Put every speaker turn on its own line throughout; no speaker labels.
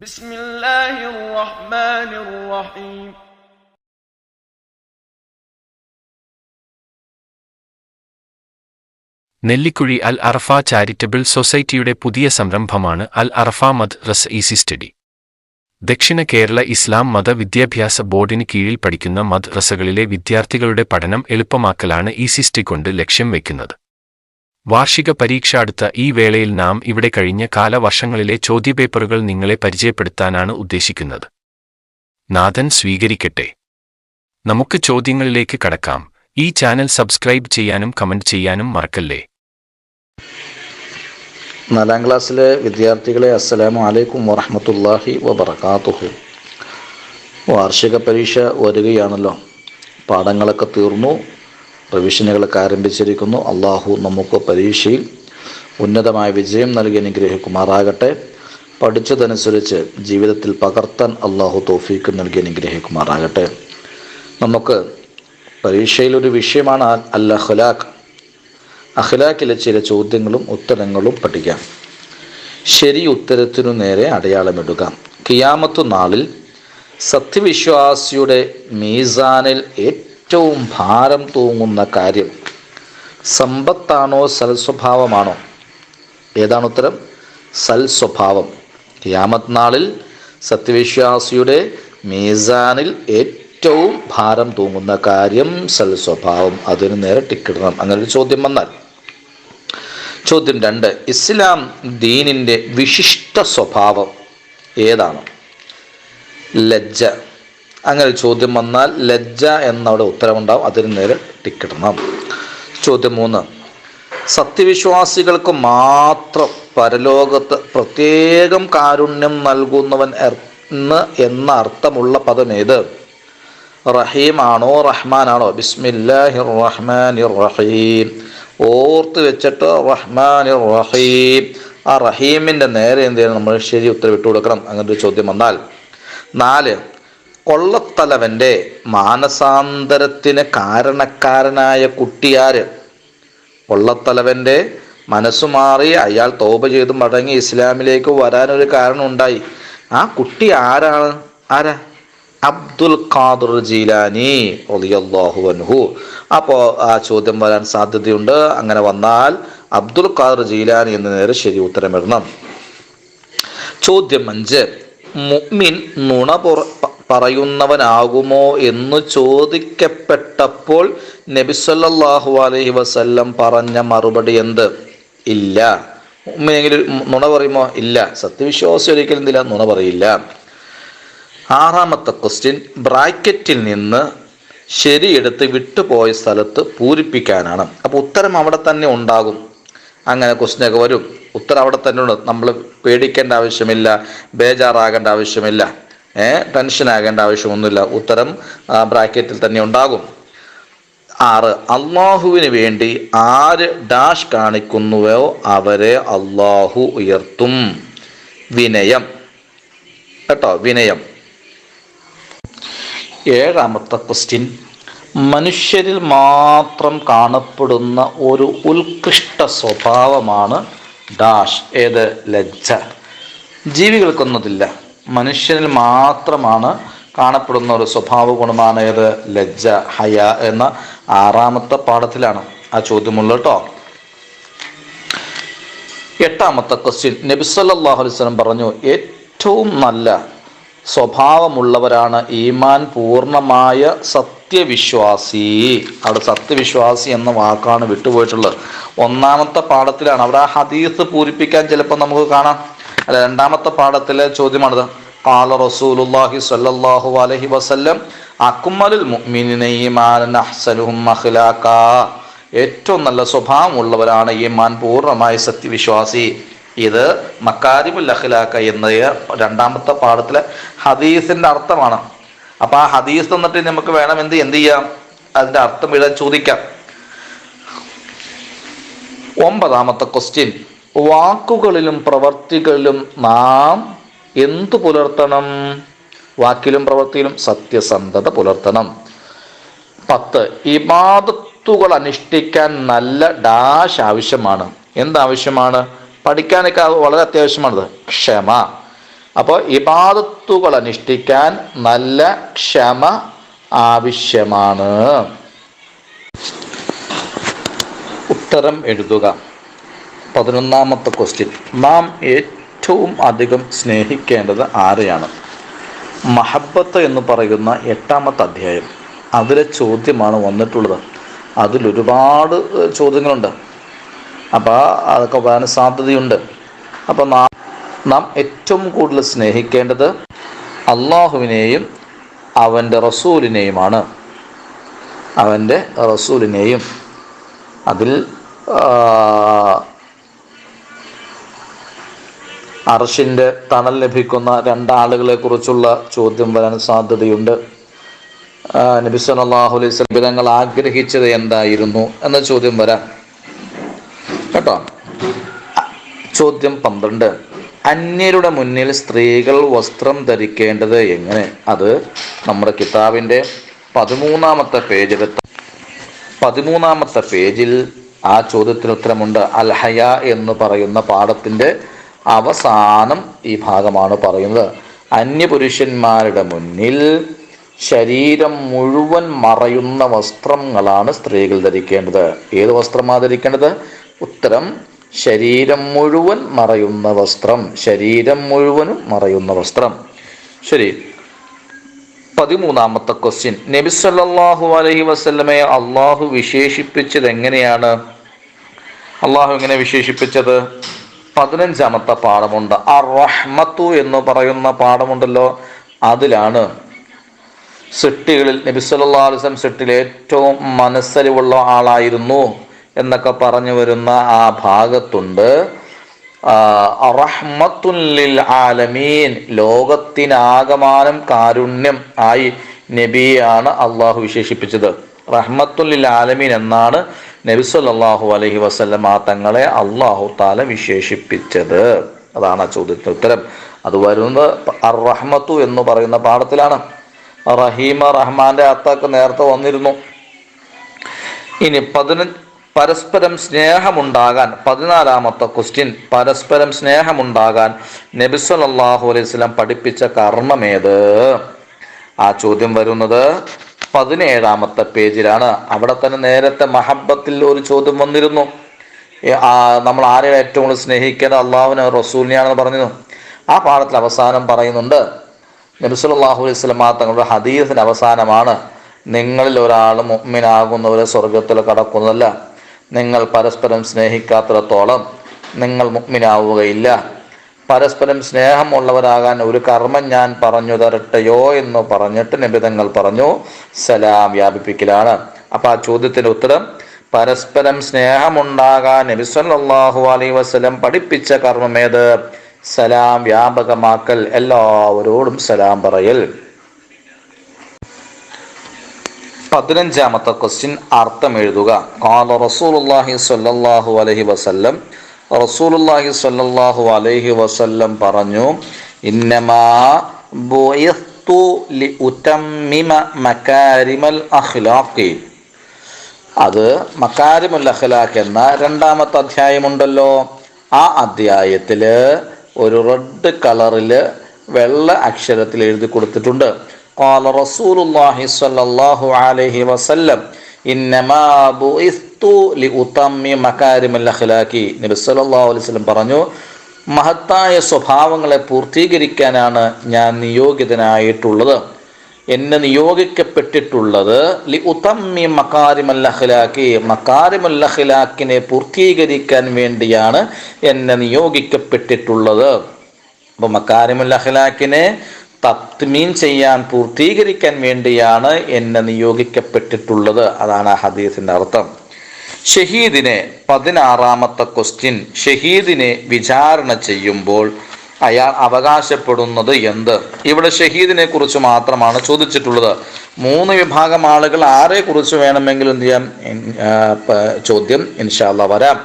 بسم الله الرحمن الرحيم
നെല്ലിക്കുഴി അൽ അറഫ charitable സൊസൈറ്റിയുടെ പുതിയ സംരംഭമാണ് അൽ അറഫ മദ്റസ ഈസി സ്റ്റഡി. ദക്ഷിണ കേരള ഇസ്ലാം മത വിദ്യാഭ്യാസ ബോർഡിന് കീഴിൽ പഠിക്കുന്ന മദ്റസകളിലെ വിദ്യാർത്ഥികളുടെ പഠനം എളുപ്പമാക്കലാണ് ഈസി സ്റ്റഡി കൊണ്ട് ലക്ഷ്യം വയ്ക്കുന്നത്. വാർഷിക പരീക്ഷ അടുത്ത ഈ വേളയിൽ നാം ഇവിടെ കഴിഞ്ഞ കാലവർഷങ്ങളിലെ ചോദ്യപേപ്പറുകൾ നിങ്ങളെ പരിചയപ്പെടുത്താനാണ് ഉദ്ദേശിക്കുന്നത്. നാഥൻ സ്വീകരിക്കട്ടെ. നമുക്ക് ചോദ്യങ്ങളിലേക്ക് കടക്കാം. ഈ ചാനൽ സബ്സ്ക്രൈബ് ചെയ്യാനും കമന്റ് ചെയ്യാനും മറക്കല്ലേ.
4ാം ക്ലാസ്സിലെ വിദ്യാർത്ഥികളെ അസ്സലാമു അലൈക്കും വറഹ്മത്തുള്ളാഹി വബറകാതുഹു. വാർഷിക പരീക്ഷ വരികയാണല്ലോ. പാഠങ്ങളൊക്കെ തീർന്നു, റിവിഷനുകളൊക്കെ ആരംഭിച്ചിരിക്കുന്നു. അള്ളാഹു നമുക്ക് പരീക്ഷയിൽ ഉന്നതമായ വിജയം നൽകി അനുഗ്രഹിക്കുമാറാകട്ടെ. പഠിച്ചതനുസരിച്ച് ജീവിതത്തിൽ പകർത്താൻ അള്ളാഹു തൗഫീക്ക് നൽകി അനുഗ്രഹിക്കുമാറാകട്ടെ. നമുക്ക് പരീക്ഷയിലൊരു വിഷയമാണ് അൽ അഖ്ലാഖ്. അഖ്ലാഖിലെ ചില ചോദ്യങ്ങളും ഉത്തരങ്ങളും പഠിക്കാം. ശരി ഉത്തരത്തിനു നേരെ അടയാളമിടുക. ഖിയാമത്ത് നാളിൽ സത്യവിശ്വാസിയുടെ മീസാനിൽ ഏറ്റവും ഭാരം തൂങ്ങുന്ന കാര്യം സമ്പത്താണോ സൽസ്വഭാവമാണോ? ഏതാണ് ഉത്തരം? സൽസ്വഭാവം. ഖിയാമത്ത് നാളിൽ സത്യവിശ്വാസിയുടെ മീസാനിൽ ഏറ്റവും ഭാരം തൂങ്ങുന്ന കാര്യം സൽസ്വഭാവം. അതിന് നേരെ ടിക്കിടണം. അങ്ങനെ ഒരു ചോദ്യം വന്നാൽ, ചോദ്യം 2, ഇസ്ലാം ദീനിൻ്റെ വിശിഷ്ട സ്വഭാവം ഏതാണ്? ലജ്ജ. അങ്ങനെ ഒരു ചോദ്യം വന്നാൽ ലജ്ജ എന്നവിടെ ഉത്തരമുണ്ടാവും. അതിന് നേരെ ടിക്കിടണം. ചോദ്യം 3, സത്യവിശ്വാസികൾക്ക് മാത്രം പരലോകത്ത് പ്രത്യേകം കാരുണ്യം നൽകുന്നവൻ എന്ന അർത്ഥമുള്ള പദം ഏത്? റഹീം ആണോ റഹ്മാനാണോ? ബിസ്മില്ലാഹിർ റഹ്മാനിർ റഹീം. ഓർത്ത് വെച്ചിട്ട് റഹ്മാനിർ റഹീം. ആ റഹീമിൻ്റെ നേരെ എന്ത് ചെയ്യണം? നമ്മൾ ശരി ഉത്തരം ഇട്ട് കൊടുക്കണം. അങ്ങനൊരു ചോദ്യം വന്നാൽ. 4, കൊള്ളത്തലവൻ്റെ മാനസാന്തരത്തിന് കാരണക്കാരനായ കുട്ടിയാര്? കൊള്ളത്തലവൻ്റെ മനസ്സുമാറി അയാൾ തൗബ ചെയ്ത് മടങ്ങി ഇസ്ലാമിലേക്ക് വരാനൊരു കാരണം ഉണ്ടായി. ആ കുട്ടി ആരാണ്? ആരാ? അബ്ദുൽ ഖാദിർ ജീലാനി റളിയല്ലാഹു അൻഹു. അപ്പോൾ ആ ചോദ്യം വരാൻ സാധ്യതയുണ്ട്. അങ്ങനെ വന്നാൽ അബ്ദുൽ ഖാദിർ ജീലാനി എന്ന് നേരെ ശരി ഉത്തരമിടണം. ചോദ്യം 5, മുഅ്മിൻ നുണ പറയുന്നവനാകുമോ എന്ന് ചോദിക്കപ്പെട്ടപ്പോൾ നബി സല്ലല്ലാഹു അലൈഹി വസല്ലം പറഞ്ഞ മറുപടി എന്ത്? ഇല്ല. മുഅ്മിനെങ്കിലും നുണ പറയുമോ? ഇല്ല. സത്യവിശ്വാസി ഒരിക്കലും എന്തില്ല? നുണ പറയില്ല. 6ാമത്തെ ക്വസ്റ്റ്യൻ, ബ്രാക്കറ്റിൽ നിന്ന് ശരിയെടുത്ത് വിട്ടുപോയ സ്ഥലത്ത് പൂരിപ്പിക്കാനാണ്. അപ്പോൾ ഉത്തരം അവിടെ തന്നെ ഉണ്ടാകും. അങ്ങനെ ക്വസ്റ്റ്യനൊക്കെ വരും. ഉത്തരം അവിടെ തന്നെ ഉണ്ട്. നമ്മൾ പേടിക്കേണ്ട ആവശ്യമില്ല, ബേജാറാകേണ്ട ആവശ്യമില്ല, ടെൻഷൻ ആകേണ്ട ആവശ്യമൊന്നുമില്ല. ഉത്തരം ബ്രാക്കറ്റിൽ തന്നെ ഉണ്ടാകും. 6, അള്ളാഹുവിന് വേണ്ടി ആര് ഡാഷ് കാണിക്കുന്നുവോ അവരെ അള്ളാഹു ഉയർത്തും. വിനയം കേട്ടോ, വിനയം. 7ാമത്തെ ക്വസ്റ്റ്യൻ, മനുഷ്യരിൽ മാത്രം കാണപ്പെടുന്ന ഒരു ഉത്കൃഷ്ട സ്വഭാവമാണ് ഡാഷ്. ഏത്? ലജ്ജ. ജീവികൾക്കൊന്നതില്ല, മനുഷ്യരിൽ മാത്രമാണ് കാണപ്പെടുന്ന ഒരു സ്വഭാവ ഗുണമാണ് ഏത്? ലജ്ജ. ഹയ എന്ന 6ാമത്തെ പാഠത്തിലാണ് ആ ചോദ്യമുള്ളത് കേട്ടോ. 8ാമത്തെ ക്വസ്റ്റ്യൻ, നബി സല്ലല്ലാഹു അലൈഹി വസല്ലം പറഞ്ഞു, ഏറ്റവും നല്ല സ്വഭാവമുള്ളവരാണ് ഈമാൻ പൂർണ്ണമായ സത്യവിശ്വാസി. അവിടെ സത്യവിശ്വാസി എന്ന വാക്കാണ് വിട്ടുപോയിട്ടുള്ളത്. 1ാമത്തെ പാഠത്തിലാണ്. അവിടെ ആ ഹദീസ് പൂരിപ്പിക്കാൻ ചിലപ്പോൾ നമുക്ക് കാണാം. അല്ല, 2ാമത്തെ പാഠത്തിലെ ചോദ്യമാണിത്. ഖാല റസൂലുള്ളാഹി സ്വല്ലല്ലാഹു അലൈഹി വസല്ലം അക്മലുൽ മുഅ്മിനീന ഈമാനൻ അഹ്സനുഹും അഖ്ലാഖാ. ഏറ്റവും നല്ല സ്വഭാവമുള്ളവരാണ് ഈമാൻ പൂർണ്ണമായ സത്യവിശ്വാസി. ഇത് മക്കാരിമുൽ അഖ്ലാഖ എന്ന 2ാമത്തെ പാഠത്തിലെ ഹദീസിന്റെ അർത്ഥമാണ്. അപ്പൊ ആ ഹദീസ് തന്നിട്ട് നമുക്ക് വേണം എന്ത് ചെയ്യാം? അതിന്റെ അർത്ഥം എഴുതാൻ ചോദിക്കാം. 9ാമത്തെ ക്വസ്റ്റ്യൻ, വാക്കുകളിലും പ്രവർത്തികളിലും നാം എന്തു പുലർത്തണം? വാക്കിലും പ്രവൃത്തിയിലും സത്യസന്ധത പുലർത്തണം. 10, ഇബാദത്തുകൾ അനുഷ്ഠിക്കാൻ നല്ല ഡാഷ് ആവശ്യമാണ്. എന്താവശ്യമാണ്? പഠിക്കാനൊക്കെ വളരെ അത്യാവശ്യമാണത്. ക്ഷമ. അപ്പോൾ ഇബാദത്തുകൾ അനുഷ്ഠിക്കാൻ നല്ല ക്ഷമ ആവശ്യമാണ്. ഉത്തരം എഴുതുക. 11ാമത്തെ ക്വസ്റ്റ്യൻ. നാം ഏറ്റവും അധികം സ്നേഹിക്കേണ്ടത് ആരെയാണ്? മഹബത്ത് എന്ന് പറയുന്ന 8ാമത്തെ അധ്യായം, അതിലെ ചോദ്യമാണ് വന്നിട്ടുള്ളത്. അതിലൊരുപാട് ചോദ്യങ്ങളുണ്ട്. അപ്പോൾ അതൊക്കെ വരാൻ സാധ്യതയുണ്ട്. അപ്പോൾ നാം ഏറ്റവും കൂടുതൽ സ്നേഹിക്കേണ്ടത് അള്ളാഹുവിനെയും അവൻ്റെ റസൂലിനെയുമാണ്. അവൻ്റെ റസൂലിനെയും. അതിൽ അർശിൻ്റെ തണൽ ലഭിക്കുന്ന 2 ആളുകളെ കുറിച്ചുള്ള ചോദ്യം വരാൻ സാധ്യതയുണ്ട്. നബി സല്ലല്ലാഹു അലൈഹി വസല്ലം തങ്ങൾ ആഗ്രഹിച്ചത് എന്തായിരുന്നു എന്ന ചോദ്യം വരാം കേട്ടോ. ചോദ്യം 12. അന്യരുടെ മുന്നിൽ സ്ത്രീകൾ വസ്ത്രം ധരിക്കേണ്ടത് എങ്ങനെ? അത് നമ്മുടെ കിതാബിൻ്റെ 13ാമത്തെ പേജിൽ ആ ചോദ്യത്തിന് ഉത്തരമുണ്ട്. അൽ ഹയ എന്ന് പറയുന്ന പാഠത്തിൻ്റെ അവസാനം ഈ ഭാഗമാണ് പറയുന്നത്. അന്യപുരുഷന്മാരുടെ മുന്നിൽ ശരീരം മുഴുവൻ മറയുന്ന വസ്ത്രങ്ങളാണ് സ്ത്രീകൾ ധരിക്കേണ്ടത്. ഏത് വസ്ത്രമാണ് ധരിക്കേണ്ടത്? ഉത്തരം ശരീരം മുഴുവൻ മറയുന്ന വസ്ത്രം. ശരീരം മുഴുവനും മറയുന്ന വസ്ത്രം. ശരി. 13ാമത്തെ ക്വസ്റ്റ്യൻ. നബി സല്ലല്ലാഹു അലൈഹി വസല്ലമയെ അള്ളാഹു വിശേഷിപ്പിച്ചത് എങ്ങനെയാണ്? അള്ളാഹു എങ്ങനെ വിശേഷിപ്പിച്ചത്? 15ാമത്തെ പാഠമുണ്ട്. അർ-റഹ്മത്തു എന്ന് പറയുന്ന പാഠമുണ്ടല്ലോ, അതിലാണ് സൃഷ്ടികളിൽ നബി സല്ലല്ലാഹു അലൈഹി വസല്ലം സൃഷ്ടിയിൽ ഏറ്റവും മനസ്സലിവുള്ള ആളായിരുന്നു എന്നൊക്കെ പറഞ്ഞു വരുന്ന ആ ഭാഗത്തുണ്ട് റഹ്മത്തുൻ ലിൽ ആലമീൻ, ലോകത്തിനാകമാനം കാരുണ്യം ആയി നബിയാണ് അള്ളാഹു വിശേഷിപ്പിച്ചത്. റഹ്മത്തുൻ ലിൽ ആലമീൻ എന്നാണ് നബി സല്ലല്ലാഹു അലൈഹി വസല്ലം തങ്ങളെ അള്ളാഹു താല വിശേഷിപ്പിച്ചത്. അതാണ് ആ ചോദ്യത്തിന് ഉത്തരം. അത് വരുന്നത് അർ റഹ്മത്തു എന്ന് പറയുന്ന പാഠത്തിലാണ്. റഹീമ റഹ്മാന്റെ അർത്ഥമൊക്കെ നേരത്തെ വന്നിരുന്നു. ഇനി പരസ്പരം സ്നേഹമുണ്ടാകാൻ 14ാമത്തെ ക്വസ്റ്റ്യൻ. പരസ്പരം സ്നേഹമുണ്ടാകാൻ നബി സല്ലല്ലാഹു അലൈഹി വസല്ലം പഠിപ്പിച്ച കർമ്മമേത്? ആ ചോദ്യം വരുന്നത് 17ാമത്തെ പേജിലാണ്. അവിടെ തന്നെ നേരത്തെ മഹബത്തിൽ ഒരു ചോദ്യം വന്നിരുന്നു. നമ്മൾ ആരെയാണ് ഏറ്റവും കൂടുതൽ സ്നേഹിക്കേണ്ടത്? അള്ളാഹുവിനെ റസൂലിനെയാണെന്ന് പറഞ്ഞിരുന്നു. ആ പാഠത്തിൽ അവസാനം പറയുന്നുണ്ട്, നബി സല്ലല്ലാഹു അലൈഹി വസല്ലം തങ്ങളുടെ ഹദീസിന്റെ അവസാനമാണ്, നിങ്ങളിൽ ഒരാൾ മുഅ്മിനാകുന്നവരെ സ്വർഗത്തിൽ കടക്കുന്നതല്ല. നിങ്ങൾ പരസ്പരം സ്നേഹിക്കാത്തിടത്തോളം നിങ്ങൾ മുഅ്മിനാവുകയില്ല. പരസ്പരം സ്നേഹമുള്ളവരാകാൻ ഒരു കർമ്മം ഞാൻ പറഞ്ഞു തരട്ടെയോ എന്ന് പറഞ്ഞിട്ട് നബി തങ്ങൾ പറഞ്ഞു സലാം വ്യാപിപ്പിക്കലാണ്. അപ്പൊ ആ ചോദ്യത്തിന്റെ ഉത്തരം പരസ്പരം സ്നേഹമുണ്ടാകാൻ നബി സല്ലല്ലാഹു അലൈഹി വസല്ലം പഠിപ്പിച്ച കർമ്മമേത്? സലാം വ്യാപകമാക്കൽ, എല്ലാവരോടും സലാം പറയൽ. 15ാമത്തെ ക്വസ്റ്റ്യൻ. അർത്ഥം എഴുതുക. ഖാല റസൂലുള്ളാഹി സ്വല്ലല്ലാഹു അലൈഹി വസല്ലം. റസൂലുള്ളാഹി സ്വല്ലല്ലാഹു അലൈഹി വസല്ലം പറഞ്ഞു, ഇന്നമാ ബുഇസ്തു ലിഉതമ്മിമ മകാരിമൽ അഖ്ലാഖി. അത് മകാരിമുൽ അഖ്ലാഖ് എന്ന 2ാമത്തെ അധ്യായമുണ്ടല്ലോ, ആ അധ്യായത്തില് ഒരു റെഡ് കളറില് വെള്ള അക്ഷരത്തിൽ എഴുതി കൊടുത്തിട്ടുണ്ട്. ഖാല റസൂലുള്ളാഹി സ്വല്ലല്ലാഹു അലൈഹി വസല്ലം ഇന്നമാ ബുഇസ്തു ലിഉതമ്മിമ മകാരിമുൽ അഖ്ലാഖി. നബി സല്ലല്ലാഹു അലൈഹി വസല്ലം പറഞ്ഞു, മഹത്തായ സ്വഭാവങ്ങളെ പൂർത്തീകരിക്കാനാണ് ഞാൻ നിയോഗിതനായിട്ടുള്ളത്. എന്നെ നിയോഗിക്കപ്പെട്ടിട്ടുള്ളത് ലിഉതമ്മിമ മകാരിമുൽ അഖ്ലാഖി, മകാരിമുൽ അഖ്ലാഖിനെ പൂർത്തീകരിക്കാൻ വേണ്ടിയാണ് എന്നെ നിയോഗിക്കപ്പെട്ടിട്ടുള്ളത്. അപ്പോൾ മകാരിമുൽ അഖ്ലാഖിനെ തത്മീൻ ചെയ്യാൻ, പൂർത്തീകരിക്കാൻ വേണ്ടിയാണ് എന്നെ നിയോഗിക്കപ്പെട്ടിട്ടുള്ളത്. അതാണ് ആ ഹദീസിന്റെ അർത്ഥം. ഷഹീദിനെ 16ാമത്തെ ക്വസ്റ്റ്യൻ. ഷഹീദിനെ വിചാരണ ചെയ്യുമ്പോൾ അയാൾ അവകാശപ്പെടുന്നത് എന്ത്? ഇവിടെ ഷഹീദിനെ കുറിച്ച് മാത്രമാണ് ചോദിച്ചിട്ടുള്ളത്. 3 വിഭാഗം ആളുകൾ ആരെ കുറിച്ച് വേണമെങ്കിലും എന്ത് ചെയ്യാം, ചോദ്യം ഇൻഷാ അല്ലാഹ് വരാം.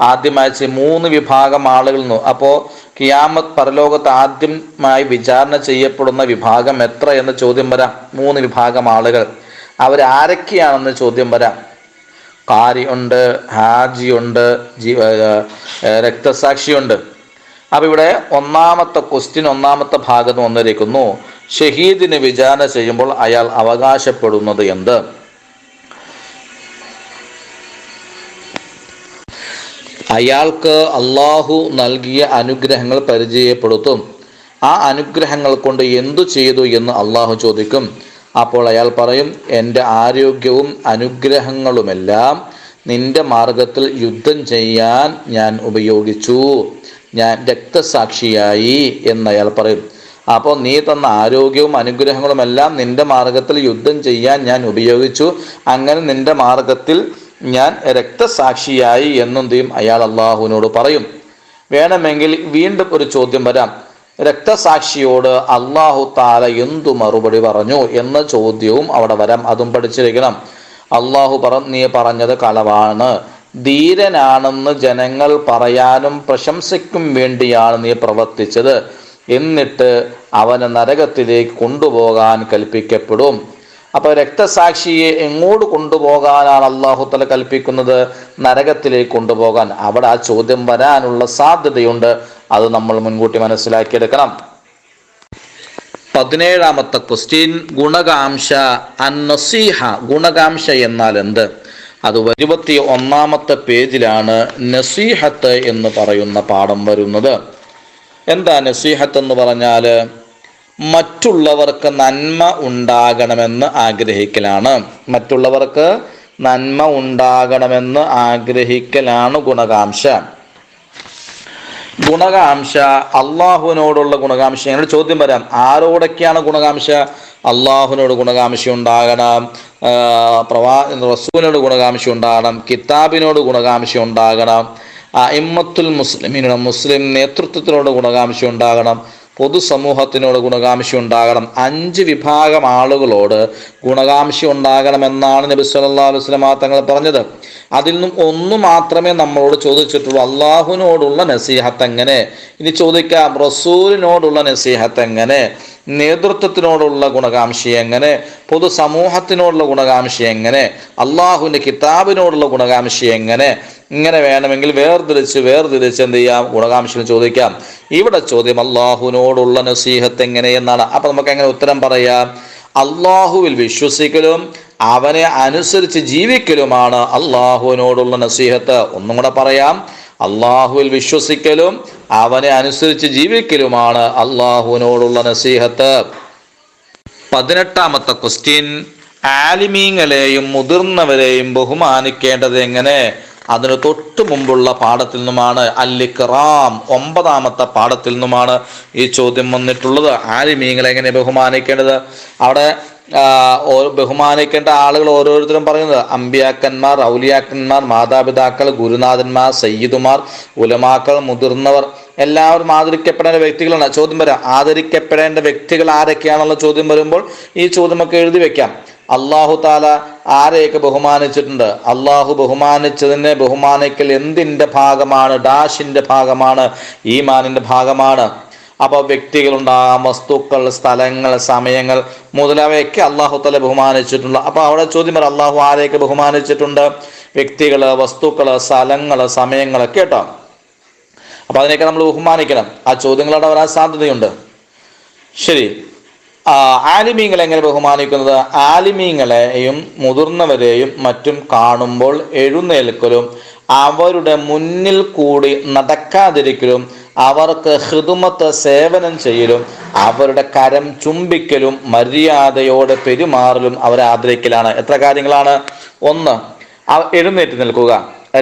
ആദ്യമായി 3 വിഭാഗം ആളുകൾ. അപ്പോൾ ഖിയാമത്ത് പരലോകത്ത് ആദ്യമായി വിചാരണ ചെയ്യപ്പെടുന്ന വിഭാഗം എത്ര എന്ന ചോദ്യം വരാം. 3 വിഭാഗം ആളുകൾ. അവരാരൊക്കെയാണെന്ന് ചോദ്യം വരാം. ഖാരി ഉണ്ട്, ഹാജി ഉണ്ട്, രക്തസാക്ഷിയുണ്ട്. അപ്പൊ ഇവിടെ ഒന്നാമത്തെ ക്വസ്റ്റ്യൻ ഒന്നാമത്തെ ഭാഗത്ത് വന്നിരിക്കുന്നു, ഷഹീദിന് വിചാരണ ചെയ്യുമ്പോൾ അയാൾ അവകാശപ്പെടുന്നത് എന്ത്? അയാൾക്ക് അള്ളാഹു നൽകിയ അനുഗ്രഹങ്ങൾ പരിചയപ്പെടുത്തും. ആ അനുഗ്രഹങ്ങൾ കൊണ്ട് എന്തു ചെയ്തു എന്ന് അള്ളാഹു ചോദിക്കും. അപ്പോൾ അയാൾ പറയും, എൻ്റെ ആരോഗ്യവും അനുഗ്രഹങ്ങളുമെല്ലാം നിന്റെ മാർഗത്തിൽ യുദ്ധം ചെയ്യാൻ ഞാൻ ഉപയോഗിച്ചു, ഞാൻ രക്തസാക്ഷിയായി എന്നയാൾ പറയും. അപ്പോൾ നീ തന്ന ആരോഗ്യവും അനുഗ്രഹങ്ങളുമെല്ലാം നിന്റെ മാർഗത്തിൽ യുദ്ധം ചെയ്യാൻ ഞാൻ ഉപയോഗിച്ചു, അങ്ങനെ നിന്റെ മാർഗത്തിൽ ഞാൻ രക്തസാക്ഷിയായി എന്നും അയാൾ അള്ളാഹുവിനോട് പറയും. വേണമെങ്കിൽ വീണ്ടും ഒരു ചോദ്യം വരാം, രക്തസാക്ഷിയോട് അള്ളാഹു താല എന്തു മറുപടി പറഞ്ഞു എന്ന ചോദ്യവും അവിടെ വരാം. അതും പഠിച്ചിരിക്കണം. അള്ളാഹു നീ പറഞ്ഞത് കളവാണ്, ധീരനാണെന്ന് ജനങ്ങൾ പറയാനും പ്രശംസയ്ക്കും വേണ്ടിയാണ് നീ പ്രവർത്തിച്ചത്, എന്നിട്ട് അവനെ നരകത്തിലേക്ക് കൊണ്ടുപോകാൻ കൽപ്പിക്കപ്പെടും. അപ്പൊ രക്തസാക്ഷിയെ എങ്ങോട്ട് കൊണ്ടുപോകാനാണ് അള്ളാഹു തആല കൽപ്പിക്കുന്നത്? നരകത്തിലേക്ക് കൊണ്ടുപോകാൻ. അവിടെ ആ ചോദ്യം വരാനുള്ള സാധ്യതയുണ്ട്. അത് നമ്മൾ മുൻകൂട്ടി മനസ്സിലാക്കിയെടുക്കണം. 17ാമത്തെ ക്വസ്റ്റ്യൻ, ഗുണകാംക്ഷ അന്നസീഹ. ഗുണകാംക്ഷ എന്നാൽ എന്ത്? അത് 21ാമത്തെ പേജിലാണ് നസീഹത്ത് എന്ന് പറയുന്ന പാഠം വരുന്നത്. എന്താ നസീഹത്ത് എന്ന് പറഞ്ഞാൽ? മറ്റുള്ളവർക്ക് നന്മ ഉണ്ടാകണമെന്ന് ആഗ്രഹിക്കലാണ്. മറ്റുള്ളവർക്ക് നന്മ ഉണ്ടാകണമെന്ന് ആഗ്രഹിക്കലാണ് ഗുണകാംക്ഷ. ഗുണകാംക്ഷ അള്ളാഹുവിനോടുള്ള ഗുണകാംക്ഷ. എന്നോട് ചോദ്യം വരാം, ആരോടൊക്കെയാണ് ഗുണകാംക്ഷ? അള്ളാഹുവിനോട് ഗുണകാംക്ഷ ഉണ്ടാകണം, റസൂലിനോട് ഗുണകാംക്ഷ ഉണ്ടാകണം, കിതാബിനോട് ഗുണകാംക്ഷ ഉണ്ടാകണം, അഇമ്മത്തുൽ മുസ്ലിമീനോട് മുസ്ലിം നേതൃത്വത്തിനോട് ഗുണകാംക്ഷ ഉണ്ടാകണം, പൊതുസമൂഹത്തിനോട് ഗുണകാംക്ഷ ഉണ്ടാകണം. 5 വിഭാഗം ആളുകളോട് ഗുണകാംക്ഷ ഉണ്ടാകണമെന്നാണ് നബി സല്ലല്ലാഹു അലൈഹി വസല്ലം തങ്ങൾ പറഞ്ഞത്. അതിൽ നിന്നും ഒന്ന് മാത്രമേ നമ്മളോട് ചോദിച്ചിട്ടുള്ളൂ, അള്ളാഹുവിനോടുള്ള നസീഹത്ത് എങ്ങനെ? ഇനി ചോദിക്കാം, റസൂലിനോടുള്ള നസീഹത്ത് എങ്ങനെ? നേതൃത്വത്തിനോടുള്ള ഗുണകാംക്ഷ എങ്ങനെ? പൊതുസമൂഹത്തിനോടുള്ള ഗുണകാംക്ഷ എങ്ങനെ? അള്ളാഹുവിൻ്റെ കിതാബിനോടുള്ള ഗുണകാംക്ഷ എങ്ങനെ? ഇങ്ങനെ വേണമെങ്കിൽ വേർതിരിച്ച് എന്ത് ചെയ്യാം? ഗുണകാംക്ഷ ചോദിക്കാം. ഇവിടെ ചോദ്യം അള്ളാഹുവിനോടുള്ള നസീഹത്ത് എങ്ങനെ എന്നാണ്. അപ്പൊ നമുക്ക് എങ്ങനെ ഉത്തരം പറയാം? അള്ളാഹുവിൽ വിശ്വസിക്കലും അവനെ അനുസരിച്ച് ജീവിക്കലുമാണ് അള്ളാഹുവിനോടുള്ള നസീഹത്ത്. ഒന്നും കൂടെ പറയാം, അള്ളാഹുവിൽ വിശ്വസിക്കലും അവനെ അനുസരിച്ച് ജീവിക്കലുമാണ് അള്ളാഹുവിനോടുള്ള നസീഹത്ത്. 18ാമത്തെ ക്വസ്റ്റ്യൻ, ആലിമീങ്ങളെയും മുതിർന്നവരെയും ബഹുമാനിക്കേണ്ടത് എങ്ങനെ? അതിന് തൊട്ട് മുമ്പുള്ള പാഠത്തിൽ നിന്നുമാണ്, അൽ-ഇക്റാം 9ാമത്തെ പാഠത്തിൽ നിന്നുമാണ് ഈ ചോദ്യം വന്നിട്ടുള്ളത്. ആലിമീങ്ങളെ എങ്ങനെ ബഹുമാനിക്കേണ്ടത്? അവിടെ ബഹുമാനിക്കേണ്ട ആളുകൾ ഓരോരുത്തരും പറയുന്നത് അമ്പിയാക്കന്മാർ, ഔലിയാക്കന്മാർ, മാതാപിതാക്കൾ, ഗുരുനാഥന്മാർ, സയ്യിദുമാർ, ഉലമാക്കൾ, മുതിർന്നവർ, എല്ലാവരും ആദരിക്കപ്പെടേണ്ട വ്യക്തികളാണ്. ചോദ്യം വരാം, ആദരിക്കപ്പെടേണ്ട വ്യക്തികൾ ആരൊക്കെയാണെന്നുള്ള ചോദ്യം വരുമ്പോൾ ഈ ചോദ്യമൊക്കെ എഴുതി വെക്കാം. അള്ളാഹു താല ആരെയൊക്കെ ബഹുമാനിച്ചിട്ടുണ്ട്? അള്ളാഹു ബഹുമാനിച്ചതിനെ ബഹുമാനിക്കൽ എന്തിൻ്റെ ഭാഗമാണ്? ഡാഷിൻ്റെ ഭാഗമാണ്, ഈമാനിൻ്റെ ഭാഗമാണ്. അപ്പോൾ വ്യക്തികളുണ്ടാകാം, വസ്തുക്കൾ, സ്ഥലങ്ങൾ, സമയങ്ങൾ മുതലായവയൊക്കെ അള്ളാഹു തആല ബഹുമാനിച്ചിട്ടുണ്ട്. അപ്പോൾ അവിടെ ചോദ്യം വരാം, അള്ളാഹു ആരെയൊക്കെ ബഹുമാനിച്ചിട്ടുണ്ട്? വ്യക്തികൾ, വസ്തുക്കൾ, സ്ഥലങ്ങൾ, സമയങ്ങൾ, കേട്ടോ. അപ്പോൾ അതിനെയൊക്കെ നമ്മൾ ബഹുമാനിക്കണം. ആ ചോദ്യങ്ങളവിടെ വരാൻ സാധ്യതയുണ്ട്. ശരി, ആലിമീങ്ങളെ എങ്ങനെ ബഹുമാനിക്കുന്നത്? ആലിമീങ്ങളെയും മുതിർന്നവരെയും മറ്റും കാണുമ്പോൾ എഴുന്നേൽക്കലും അവരുടെ മുന്നിൽ കൂടി നടക്കാതിരിക്കലും അവർക്ക് ഖിദ്മത്ത് സേവനം ചെയ്യലും അവരുടെ കരം ചുംബിക്കലും മര്യാദയോടെ പെരുമാറലും അവരെ ആദരിക്കലാണ്. എത്ര കാര്യങ്ങളാണ്? 1, എഴുന്നേറ്റ് നിൽക്കുക.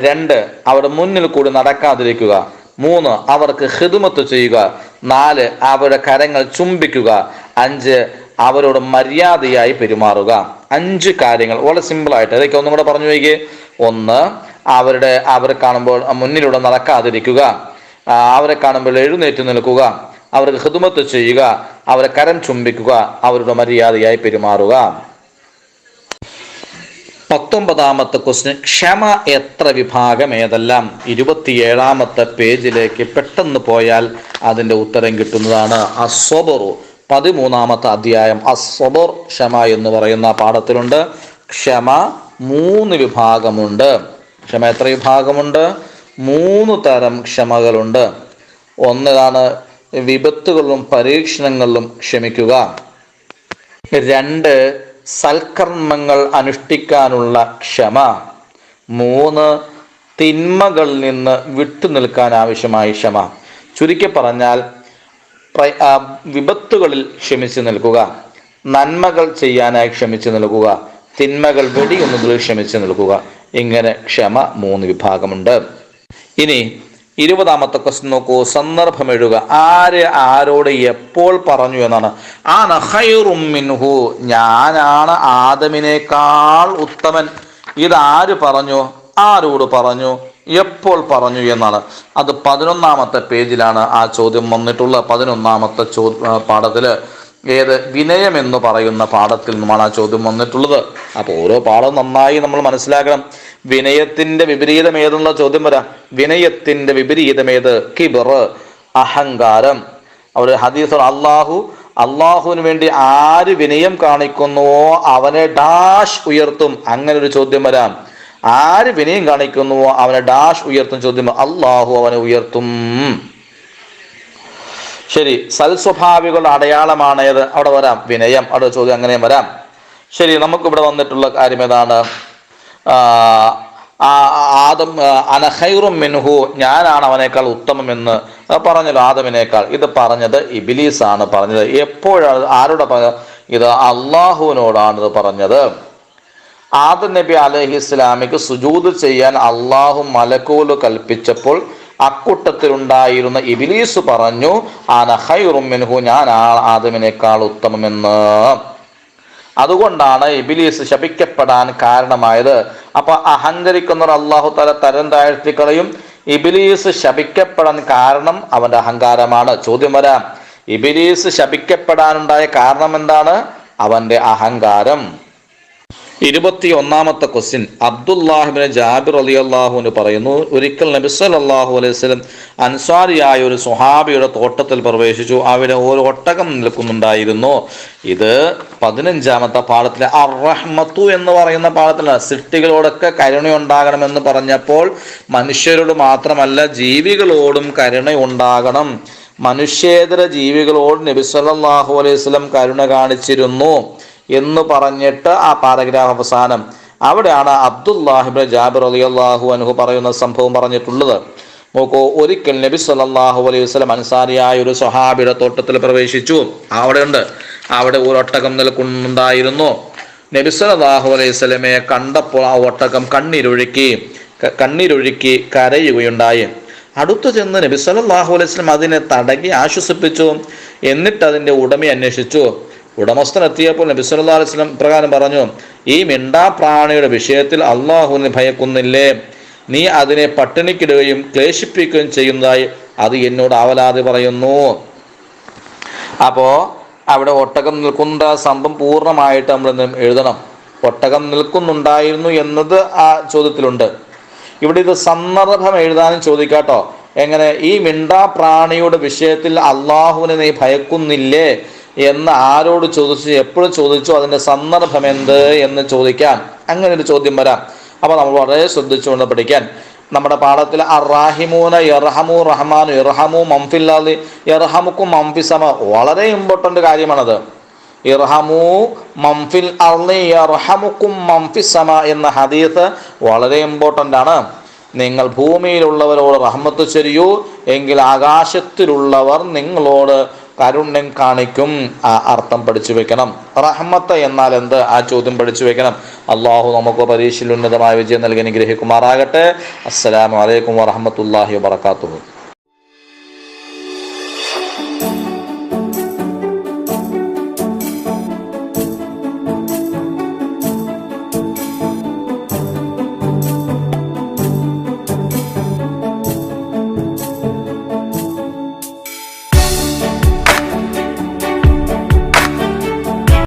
2, അവരുടെ മുന്നിൽ കൂടി നടക്കാതിരിക്കുക. 3, അവർക്ക് ഖിദ്മത്ത് ചെയ്യുക. 4, അവരുടെ കരങ്ങൾ ചുംബിക്കുക. 5, അവരോട് മര്യാദയായി പെരുമാറുക. 5 കാര്യങ്ങൾ വളരെ സിമ്പിളായിട്ട്. ഇതൊക്കെ ഒന്നും കൂടെ പറഞ്ഞു വയ്ക്കേ. 1, അവരെ കാണുമ്പോൾ മുന്നിലൂടെ നടക്കാതിരിക്കുക, അവരെ കാണുമ്പോൾ എഴുന്നേറ്റ് നിൽക്കുക, അവർക്ക് ഖിദ്മത്ത് ചെയ്യുക, അവരെ കരം ചുംബിക്കുക, അവരുടെ മര്യാദയായി പെരുമാറുക. 19ാമത്തെ ക്വസ്റ്റ്യൻ, ക്ഷമ എത്ര വിഭാഗം ഏതെല്ലാം? 27ാമത്തെ പേജിലേക്ക് പെട്ടെന്ന് പോയാൽ അതിൻ്റെ ഉത്തരം കിട്ടുന്നതാണ്. അസ്വബറു 13ാമത്തെ അധ്യായം അസ്വബർ, ക്ഷമ എന്ന് പറയുന്ന പാഠത്തിലുണ്ട്. ക്ഷമ 3 വിഭാഗമുണ്ട്. ക്ഷമ എത്ര വിഭാഗമുണ്ട്? 3 തരം ക്ഷമകളുണ്ട്. ഒന്നിതാണ് വിപത്തുകളിലും പരീക്ഷണങ്ങളിലും ക്ഷമിക്കുക. 2 സൽക്കർമ്മങ്ങൾ അനുഷ്ഠിക്കാനുള്ള ക്ഷമ. 3 തിന്മകളിൽ നിന്ന് വിട്ടുനിൽക്കാൻ ആവശ്യമായ ക്ഷമ. ചുരുക്കി പറഞ്ഞാൽ വിപത്തുകളിൽ ക്ഷമിച്ചു നിൽക്കുക, നന്മകൾ ചെയ്യാനായി ക്ഷമിച്ചു നിൽക്കുക, തിന്മകൾ വെടിയുന്നതിൽ ക്ഷമിച്ചു നിൽക്കുക. ഇങ്ങനെ ക്ഷമ 3 വിഭാഗമുണ്ട്. ഇനി 20ാമത്തെ ക്വസ്റ്റ്യൻ നോക്കൂ. സന്ദർഭം എഴുതുക. ആര് ആരോട് എപ്പോൾ പറഞ്ഞു എന്നാണ്. അന ഖൈറും മിൻഹു, ഞാനാണ് ആദമിനേക്കാൾ ഉത്തമൻ. ഇതാര് പറഞ്ഞു, ആരോട് പറഞ്ഞു, എപ്പോൾ പറഞ്ഞു എന്നാണ്. അത് 11ാമത്തെ പേജിലാണ് ആ ചോദ്യം വന്നിട്ടുള്ളത്. 11ാമത്തെ പാഠത്തില് വിനയം എന്ന് പറയുന്ന പാഠത്തിൽ നിന്നുമാണ് ആ ചോദ്യം വന്നിട്ടുള്ളത്. അപ്പോൾ ഓരോ പാഠം നന്നായി നമ്മൾ മനസ്സിലാക്കണം. വിനയത്തിന്റെ വിപരീതം ഏതെന്നുള്ള ചോദ്യം വരാം. വിനയത്തിന്റെ വിപരീതം ഏത്? കിബർ, അഹങ്കാരം. അവിടെ ഹദീസ് അള്ളാഹുവിന് വേണ്ടി ആര് വിനയം കാണിക്കുന്നുവോ അവനെ ഡാഷ് ഉയർത്തും. അങ്ങനെ ഒരു ചോദ്യം വരാം. ആര് വിനയം കാണിക്കുന്നുവോ അവനെ ഡാഷ് ഉയർത്തും ചോദ്യം. അള്ളാഹു അവനെ ഉയർത്തും. ശരി, സൽസ്വഭാവികളുടെ അടയാളമാണ് ഏത്? അവിടെ വരാം വിനയം. അവിടെ ചോദ്യം അങ്ങനെയും വരാം. ശരി, നമുക്കിവിടെ വന്നിട്ടുള്ള കാര്യം ഏതാണ്? ആദം അന ഖൈറും മിൻഹു, ഞാനാണ് അവനേക്കാൾ ഉത്തമമെന്ന് പറഞ്ഞല്ലോ, ആദമിനേക്കാൾ. ഇത് പറഞ്ഞത് ഇബ്ലീസാണ് പറഞ്ഞത്. എപ്പോഴാണ്, ആരോടെ പറഞ്ഞത്? ഇത് അള്ളാഹുവിനോടാണ് ഇത് പറഞ്ഞത്. ആദം നബി അലൈഹിസ്സലാമിക്ക് സുജൂദ് ചെയ്യാൻ അള്ളാഹു മലക്കൂല് കൽപ്പിച്ചപ്പോൾ അക്കൂട്ടത്തിലുണ്ടായിരുന്ന ഇബ്ലീസ് പറഞ്ഞു അന ഖൈറും മിൻഹു, ഞാൻ ആദമിനേക്കാൾ ഉത്തമമെന്ന്. അതുകൊണ്ടാണ് ഇബ്ലീസ് ശപിക്കപ്പെടാൻ കാരണമായത്. അപ്പൊ അഹങ്കരിക്കുന്നവർ അള്ളാഹു തആല തരം താഴ്ത്തിക്കളയും. ഇബ്ലീസ് ശപിക്കപ്പെടാൻ കാരണം അവന്റെ അഹങ്കാരമാണ്. ചോദ്യം വരാം, ഇബ്ലീസ് ശപിക്കപ്പെടാനുണ്ടായ കാരണം എന്താണ്? അവന്റെ അഹങ്കാരം. 21ാമത്തെ ക്വസ്റ്റ്യൻ. അബ്ദുല്ലാഹിബ്നു ജാബിർ റളിയല്ലാഹു പറയുന്നു, ഒരിക്കൽ നബി സല്ലല്ലാഹു അലൈഹി വസല്ലം അൻസാരിയായ ഒരു സ്വഹാബിയുടെ തോട്ടത്തിൽ പ്രവേശിച്ചു. അവിടെ ഒരു ഒട്ടകം നിൽക്കുന്നുണ്ടായിരുന്നു. ഇത് 15ാമത്തെ പാഠത്തിലെ അർ-റഹ്മത്തു എന്ന് പറയുന്ന പാഠത്തിലാണ്. സൃഷ്ടികളോടൊക്കെ കരുണയുണ്ടാകണമെന്ന് പറഞ്ഞപ്പോൾ മനുഷ്യരോട് മാത്രമല്ല ജീവികളോടും കരുണയുണ്ടാകണം. മനുഷ്യേതര ജീവികളോട് നബി സല്ലല്ലാഹു അലൈഹി വസല്ലം കരുണ കാണിച്ചിരുന്നു എന്ന് പറഞ്ഞിട്ട് ആ പാരഗ്രാഫ് അവസാനം അവിടെയാണ് അബ്ദുല്ലാഹിബ്നു ജാബിർ റളിയല്ലാഹു അൻഹു പറയുന്ന സംഭവം പറഞ്ഞിട്ടുള്ളത്. നോക്കൂ, ഒരിക്കൽ നബി സല്ലല്ലാഹു അലൈഹി വസല്ലം അൻസാരിയായ ഒരു സ്വഹാബിയുടെ തോട്ടത്തിൽ പ്രവേശിച്ചു. അവിടെ ഒരു ഒട്ടകം നിൽക്കുന്നുണ്ടായിരുന്നു. നബി സല്ലല്ലാഹു അലൈഹി വസല്ലമയെ കണ്ടപ്പോൾ ആ ഒട്ടകം കണ്ണീരൊഴുക്കി കരയുകയുണ്ടായി. അടുത്തു ചെന്ന് നബി സല്ലല്ലാഹു അലൈഹി വസല്ലം അതിനെ തടകി ആശ്വസിപ്പിച്ചു. എന്നിട്ട് അതിന്റെ ഉടമയെ അന്വേഷിച്ചു. ഉടമസ്ഥൻ എത്തിയപ്പോൾ നബി സല്ലല്ലാഹു അലൈഹി വസല്ലം പ്രകാരം പറഞ്ഞു, ഈ മിണ്ടാപ്രാണിയുടെ വിഷയത്തിൽ അള്ളാഹുവിനെ ഭയക്കുന്നില്ലേ? നീ അതിനെ പട്ടിണിക്കിടുകയും ക്ലേശിപ്പിക്കുകയും ചെയ്യുന്നതായി അത് എന്നോട് ആവലാതി പറയുന്നു. അപ്പോ അവിടെ ഒട്ടകം നിൽക്കുന്ന സംഭവം പൂർണ്ണമായിട്ട് നമ്മൾ എഴുതണം. ഒട്ടകം നിൽക്കുന്നുണ്ടായിരുന്നു എന്നത് ആ ചോദ്യത്തിലുണ്ട്. ഇവിടെ ഇത് സന്ദർഭം എഴുതാനും ചോദിക്കാട്ടോ. എങ്ങനെ? ഈ മിണ്ടാപ്രാണിയുടെ വിഷയത്തിൽ അള്ളാഹുവിനെ നീ ഭയക്കുന്നില്ലേ എന്ന് ആരോട് ചോദിച്ചു, എപ്പോഴും ചോദിച്ചു, അതിന്റെ സന്ദർഭം എന്ത് എന്ന് ചോദിക്കാൻ. അങ്ങനെ ഒരു ചോദ്യം വരാം. അപ്പൊ നമ്മൾ വളരെ ശ്രദ്ധിച്ചുകൊണ്ട് പഠിക്കാൻ. നമ്മുടെ പാഠത്തിൽ അർറാഹിമൂന യർഹമു റഹ്മാനു ഇർഹമു മംഫിൽ അർളി യർഹമുക്കും മംഫിസമ, വളരെ ഇമ്പോർട്ടന്റ് കാര്യമാണത്. ഇർഹമു മംഫിൽ അർളി യർഹമുക്കും മംഫിസമ എന്ന ഹദീസ് വളരെ ഇമ്പോർട്ടന്റ് ആണ്. നിങ്ങൾ ഭൂമിയിലുള്ളവരോട് റഹ്മത്ത് ചൊരിയൂ, എങ്കിൽ ആകാശത്തിലുള്ളവർ നിങ്ങളോട് കാരുണ്യം കാണിക്കും. ആ അർത്ഥം പഠിച്ചു വെക്കണം. റഹ്മത്ത് എന്നാൽ എന്ത്? ആ ചോദ്യം പഠിച്ചു വെക്കണം. അള്ളാഹു നമുക്ക് പരീക്ഷയിൽ ഉന്നതമായ വിജയം നൽകി അനുഗ്രഹിക്കുമാറാകട്ടെ. അസ്സലാമു അലൈക്കും വറഹ്മത്തുള്ളാഹി വബറകാതുഹു.